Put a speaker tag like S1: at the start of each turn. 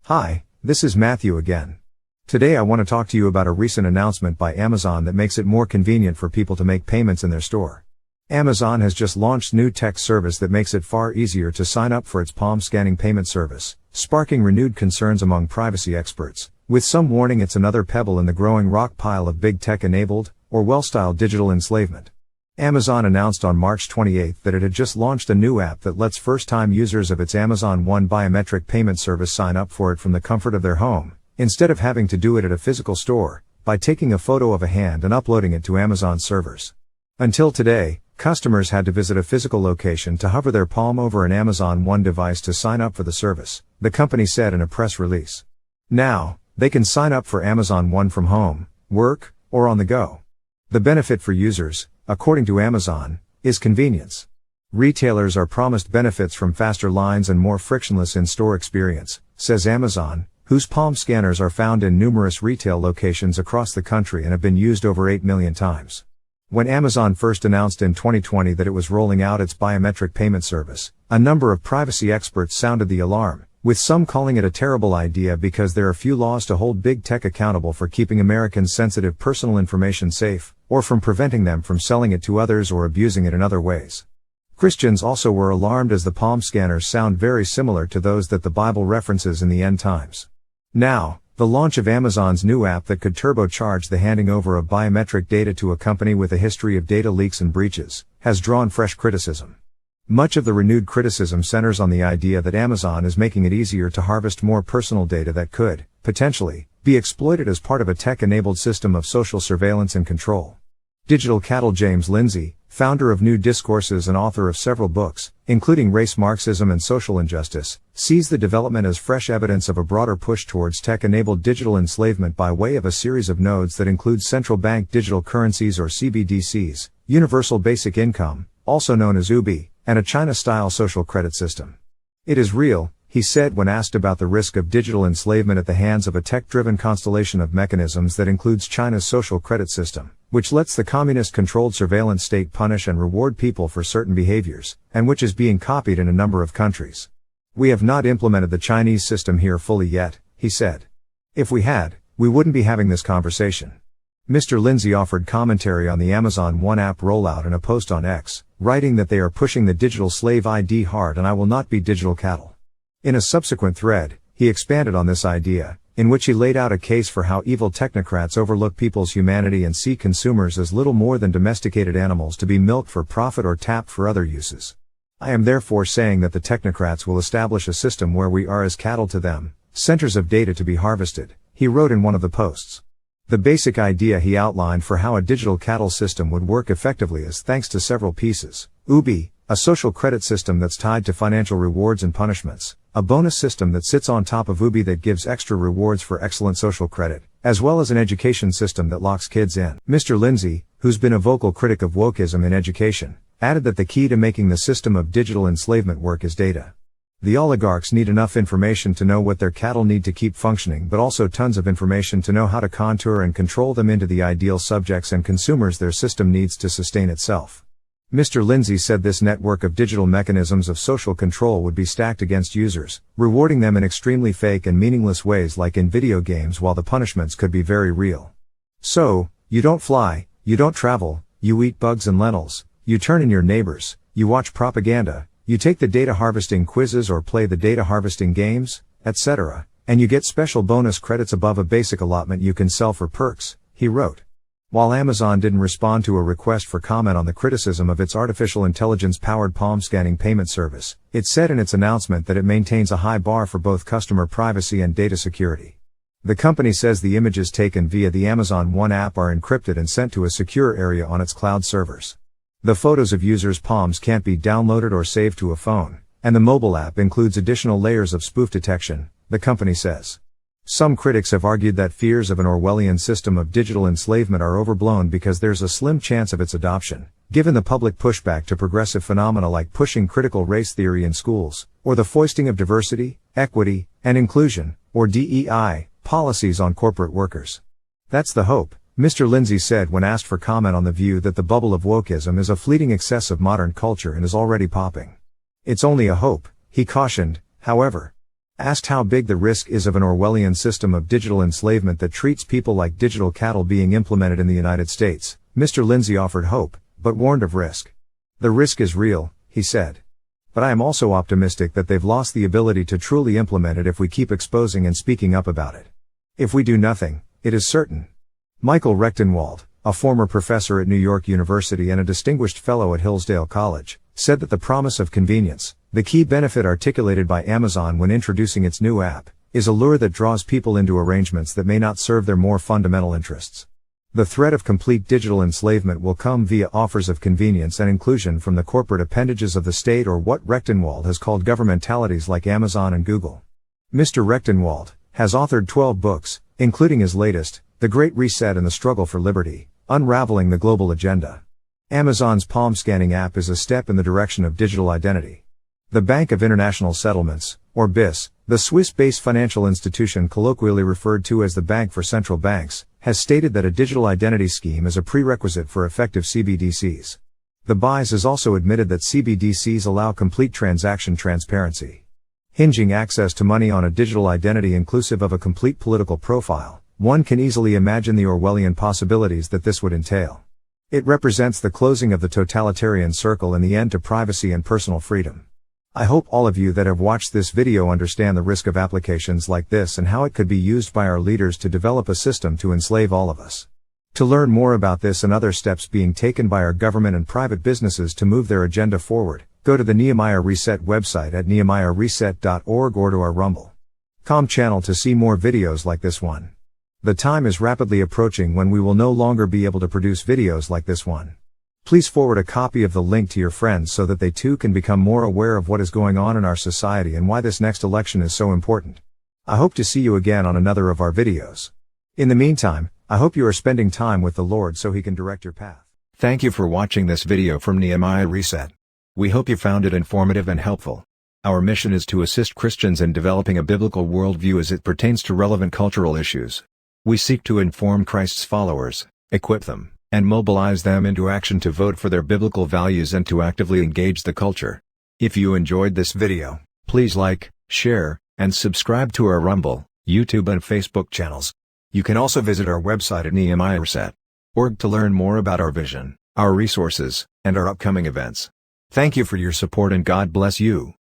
S1: Hi, this is Matthew again. Today I want to talk to you about a recent announcement by Amazon that makes it more convenient for people to make payments in their store. Amazon has just launched new tech service that makes it far easier to sign up for its palm scanning payment service, sparking renewed concerns among privacy experts, with some warning it's another pebble in the growing rock pile of big tech-enabled, or well-style digital enslavement. Amazon announced on March 28 that it had just launched a new app that lets first-time users of its Amazon One biometric payment service sign up for it from the comfort of their home, instead of having to do it at a physical store, by taking a photo of a hand and uploading it to Amazon servers. Until today, customers had to visit a physical location to hover their palm over an Amazon One device to sign up for the service, the company said in a press release. Now, they can sign up for Amazon One from home, work, or on the go. The benefit for users, according to Amazon, is convenience. Retailers are promised benefits from faster lines and more frictionless in-store experience, says Amazon, whose palm scanners are found in numerous retail locations across the country and have been used over 8 million times. When Amazon first announced in 2020 that it was rolling out its biometric payment service, a number of privacy experts sounded the alarm, with some calling it a terrible idea because there are few laws to hold big tech accountable for keeping Americans' sensitive personal information safe, or from preventing them from selling it to others or abusing it in other ways. Christians also were alarmed as the palm scanners sound very similar to those that the Bible references in the end times. Now, the launch of Amazon's new app that could turbocharge the handing over of biometric data to a company with a history of data leaks and breaches, has drawn fresh criticism. Much of the renewed criticism centers on the idea that Amazon is making it easier to harvest more personal data that could, potentially, be exploited as part of a tech-enabled system of social surveillance and control. Digital Cattle James Lindsay, founder of New Discourses and author of several books, including Race Marxism and Social Injustice, sees the development as fresh evidence of a broader push towards tech-enabled digital enslavement by way of a series of nodes that include central bank digital currencies or CBDCs, universal basic income, also known as UBI, and a China-style social credit system. It is real, he said when asked about the risk of digital enslavement at the hands of a tech-driven constellation of mechanisms that includes China's social credit system, which lets the communist-controlled surveillance state punish and reward people for certain behaviors, and which is being copied in a number of countries. We have not implemented the Chinese system here fully yet, he said. If we had, we wouldn't be having this conversation. Mr. Lindsay offered commentary on the Amazon One app rollout in a post on X, writing that they are pushing the digital slave ID hard and I will not be digital cattle. In a subsequent thread, he expanded on this idea, in which he laid out a case for how evil technocrats overlook people's humanity and see consumers as little more than domesticated animals to be milked for profit or tapped for other uses. I am therefore saying that the technocrats will establish a system where we are as cattle to them, centers of data to be harvested, he wrote in one of the posts. The basic idea he outlined for how a digital cattle system would work effectively is thanks to several pieces. UBI, a social credit system that's tied to financial rewards and punishments, a bonus system that sits on top of UBI that gives extra rewards for excellent social credit, as well as an education system that locks kids in. Mr. Lindsay, who's been a vocal critic of wokeism in education, added that the key to making the system of digital enslavement work is data. The oligarchs need enough information to know what their cattle need to keep functioning, but also tons of information to know how to contour and control them into the ideal subjects and consumers their system needs to sustain itself. Mr. Lindsay said this network of digital mechanisms of social control would be stacked against users, rewarding them in extremely fake and meaningless ways like in video games, while the punishments could be very real. So, you don't fly, you don't travel, you eat bugs and lentils, you turn in your neighbors, you watch propaganda, you take the data harvesting quizzes or play the data harvesting games, etc., and you get special bonus credits above a basic allotment you can sell for perks, he wrote. While Amazon didn't respond to a request for comment on the criticism of its artificial intelligence-powered palm scanning payment service, it said in its announcement that it maintains a high bar for both customer privacy and data security. The company says the images taken via the Amazon One app are encrypted and sent to a secure area on its cloud servers. The photos of users' palms can't be downloaded or saved to a phone, and the mobile app includes additional layers of spoof detection, the company says. Some critics have argued that fears of an Orwellian system of digital enslavement are overblown because there's a slim chance of its adoption, given the public pushback to progressive phenomena like pushing critical race theory in schools, or the foisting of diversity, equity, and inclusion, or DEI, policies on corporate workers. That's the hope, Mr. Lindsay said when asked for comment on the view that the bubble of wokeism is a fleeting excess of modern culture and is already popping. It's only a hope, he cautioned, however. Asked how big the risk is of an Orwellian system of digital enslavement that treats people like digital cattle being implemented in the United States, Mr. Lindsay offered hope, but warned of risk. "The risk is real," he said. "But I am also optimistic that they've lost the ability to truly implement it if we keep exposing and speaking up about it. If we do nothing, it is certain." Michael Rechtenwald, a former professor at New York University and a distinguished fellow at Hillsdale College, said that the promise of convenience, the key benefit articulated by Amazon when introducing its new app, is a lure that draws people into arrangements that may not serve their more fundamental interests. The threat of complete digital enslavement will come via offers of convenience and inclusion from the corporate appendages of the state, or what Rechtenwald has called governmentalities like Amazon and Google. Mr. Rechtenwald has authored 12 books, including his latest, The Great Reset and the Struggle for Liberty, Unraveling the Global Agenda. Amazon's palm scanning app is a step in the direction of digital identity. The Bank of International Settlements, or BIS, the Swiss-based financial institution colloquially referred to as the Bank for Central Banks, has stated that a digital identity scheme is a prerequisite for effective CBDCs. The BIS has also admitted that CBDCs allow complete transaction transparency. Hinging access to money on a digital identity inclusive of a complete political profile, one can easily imagine the Orwellian possibilities that this would entail. It represents the closing of the totalitarian circle and the end to privacy and personal freedom. I hope all of you that have watched this video understand the risk of applications like this and how it could be used by our leaders to develop a system to enslave all of us. To learn more about this and other steps being taken by our government and private businesses to move their agenda forward, go to the Nehemiah Reset website at nehemiahreset.org or to our Rumble.com channel to see more videos like this one. The time is rapidly approaching when we will no longer be able to produce videos like this one. Please forward a copy of the link to your friends so that they too can become more aware of what is going on in our society and why this next election is so important. I hope to see you again on another of our videos. In the meantime, I hope you are spending time with the Lord so He can direct your path.
S2: Thank you for watching this video from Nehemiah Reset. We hope you found it informative and helpful. Our mission is to assist Christians in developing a biblical worldview as it pertains to relevant cultural issues. We seek to inform Christ's followers, equip them, and mobilize them into action to vote for their biblical values and to actively engage the culture. If you enjoyed this video, please like, share, and subscribe to our Rumble, YouTube and Facebook channels. You can also visit our website at nehemiahreset.org to learn more about our vision, our resources, and our upcoming events. Thank you for your support and God bless you.